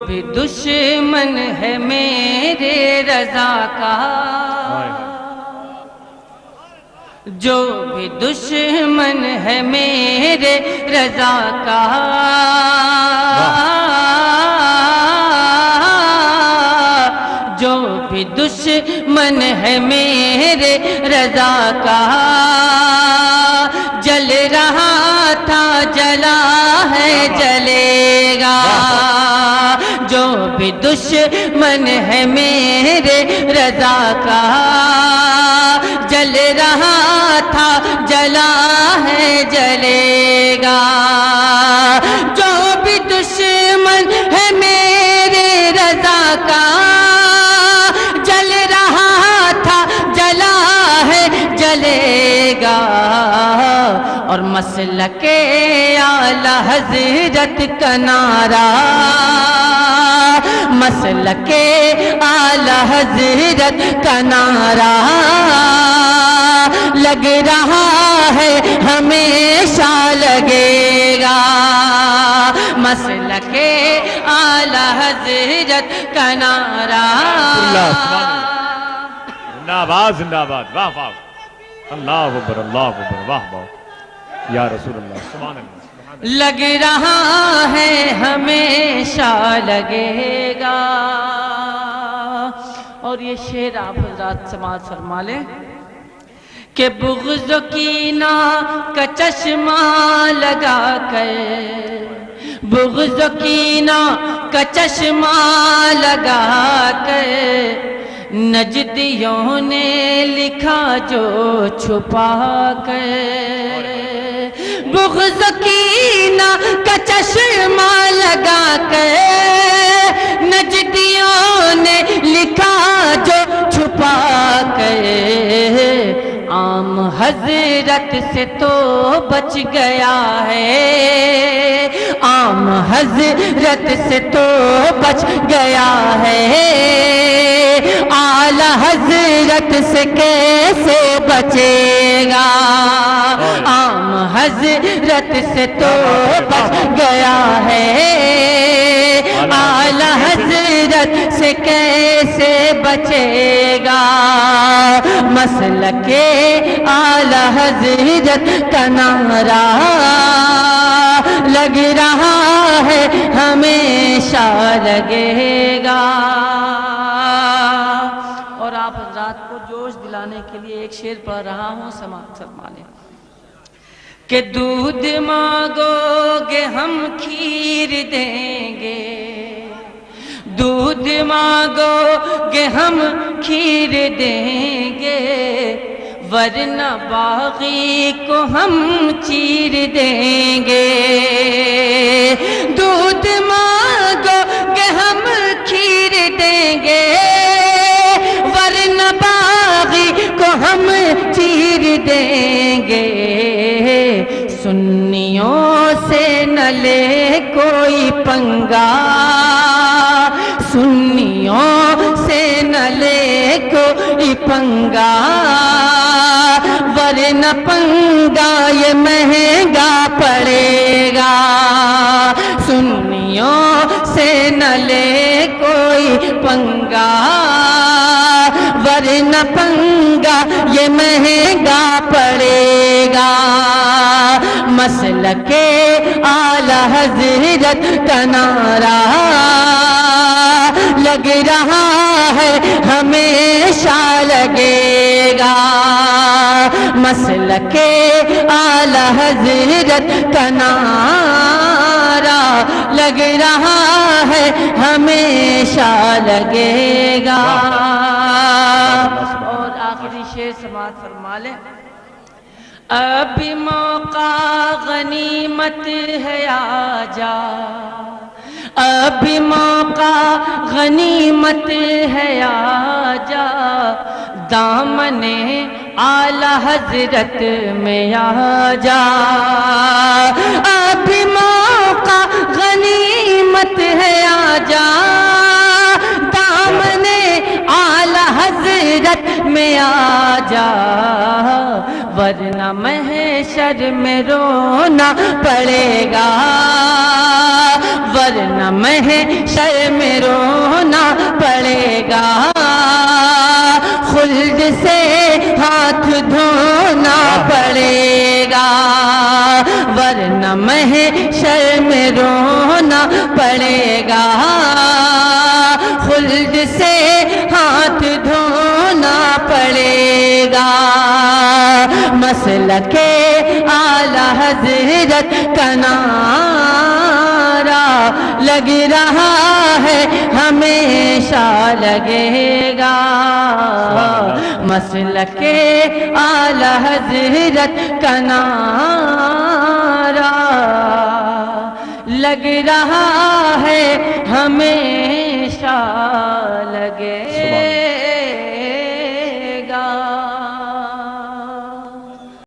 بھی دشمن ہے میرے رضا کا، جو بھی دشمن ہے میرے رضا کا، جو بھی دشمن ہے میرے رضا کا، جل رہا تھا جلا ہے جلے گا، جو بھی دشمن ہے میرے رضا کا، جل رہا تھا جلا ہے جلے گا، جو بھی دشمن ہے میرے رضا کا، جل رہا تھا جلا ہے جلے گا، اور مسلک اعلی حضرت کا نعرہ، مسلک اعلی حضرت کا نعرہ لگ رہا ہے ہمیشہ لگے گا، مسلک اعلی حضرت کا نعرہ۔ زندہ آباد زندہ آباد، واہ واہ، اللہ اکبر اللہ اکبر، واہ واہ یا رسول اللہ، سبحان اللہ۔ لگ رہا ہے ہمیشہ لگے گا، اور یہ شعر آپ حضرات سماعت فرما لیں کہ بغض و کینہ کا چشمہ لگا کر، بغض و کینہ کا چشمہ لگا کر، نجدیوں نے لکھا جو چھپا کر، بغض و کینہ کا چشمہ لگا کر، نجدیوں نے لکھا جو چھپا کر، عام حضرت سے تو بچ گیا ہے، عام حضرت سے تو بچ گیا ہے، اعلی حضرت سے کیسے بچے گا، عام حضرت سے تو بچ گیا ہے، اعلی حضرت سے کیسے بچے گا، مسلک اعلی حضرت کا نعرہ لگ رہا ہے ہمیشہ لگے گا۔ اور آپ حضرات کو جوش دلانے کے لیے ایک شعر پڑھ رہا ہوں، سماعت فرما لیں کہ دودھ مانگو گے ہم کھیر دیں گے، دودھ مانگو گے ہم کھیر دیں گے، ورنہ باغی کو ہم چیر دیں گے، دودھ مانگو گے ہم کھیر دیں گے، ورنہ باغی کو ہم چیر دیں گے، سنیوں سے نہ لے کوئی پنگا، سنیوں سے نہ لے کوئی پنگا، ورنہ پنگا یہ مہنگا پڑے گا، سنیوں سے نہ لے کوئی پنگا، ورنہ پنگا یہ مہنگا پڑے گا، مسلک اعلی حضرت کا نعرہ لگ رہا ہے ہمیشہ لگے گا، مسلک اعلی حضرت کا نعرہ لگ رہا ہے ہمیشہ لگے گا۔ اور آخری شعر سماعت فرما لیں، اب موقع غنیمت ہے آجا، اب موقع غنیمت ہے آجا، دامن اعلی حضرت میں آجا، اب موقع غنیمت ہے آجا، دامن اعلی حضرت میں آجا، ورنہ مہنگا محشر میں رونا پڑے گا، ورنہ محشر میں رونا پڑے گا، خلد سے ہاتھ دھونا پڑے گا، ورنہ محشر میں رونا پڑے گا، خلد سے ہاتھ دھونا پڑے گا۔ مسلک اعلیٰ حضرت کا نعرہ لگ رہا ہے، ہمیشہ لگے گا، مسلک اعلیٰ حضرت کا نعرہ لگ رہا ہے، ہمیشہ